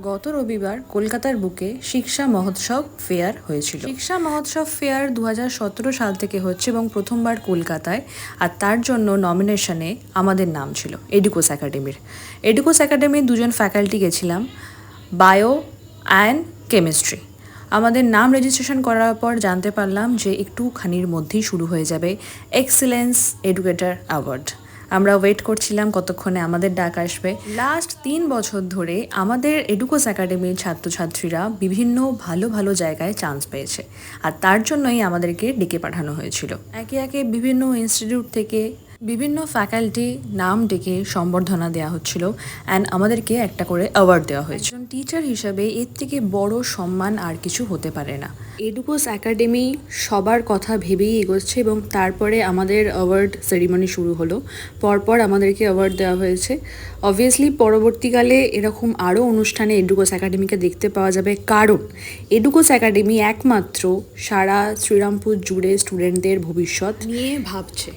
গত রবিবার কলকাতার বুকে শিক্ষা মহোৎসব ফেয়ার হয়েছিল। শিক্ষা মহোৎসব ফেয়ার 2017 সাল থেকে হচ্ছে এবং প্রথমবার কলকাতায়, আর তার জন্য নমিনেশনে আমাদের নাম ছিল এডুকোস একাডেমির। এডুকোস একাডেমির দুজন ফ্যাকাল্টি গেছিলাম, বায়ো অ্যান্ড কেমিস্ট্রি। আমাদের নাম রেজিস্ট্রেশন করার পর জানতে পারলাম যে একটুখানির মধ্যেই শুরু হয়ে যাবে এক্সেলেন্স এডুকেটর অ্যাওয়ার্ড। আমরা ওয়েট করছিলাম কতক্ষণে আমাদের ডাক আসবে। লাস্ট 3 বছর ধরে আমাদের এডুকোস একাডেমির ছাত্রছাত্রীরা বিভিন্ন ভালো ভালো জায়গায় চান্স পেয়েছে, আর তার জন্যই আমাদেরকে ডেকে পাঠানো হয়েছিল। একে একে বিভিন্ন ইনস্টিটিউট থেকে বিভিন্ন ফ্যাকাল্টি নাম ডেকে সম্বর্ধনা দেওয়া হচ্ছিল অ্যান্ড আমাদেরকে একটা করে অ্যাওয়ার্ড দেওয়া হয়েছে। একজন টিচার হিসাবে এর থেকে বড় সম্মান আর কিছু হতে পারে না। এডুকোস একাডেমি সবার কথা ভেবেই এগোচ্ছে এবং তারপরে আমাদের অ্যাওয়ার্ড সেরিমনি শুরু হলো। পরপর আমাদেরকে অ্যাওয়ার্ড দেওয়া হয়েছে। অবভিয়াসলি পরবর্তীকালে এরকম আরও অনুষ্ঠানে এডুকোস একাডেমিকে দেখতে পাওয়া যাবে, কারণ এডুকোস একাডেমি একমাত্র সারা শ্রীরামপুর জুড়ে স্টুডেন্টদের ভবিষ্যৎ নিয়ে ভাবছে।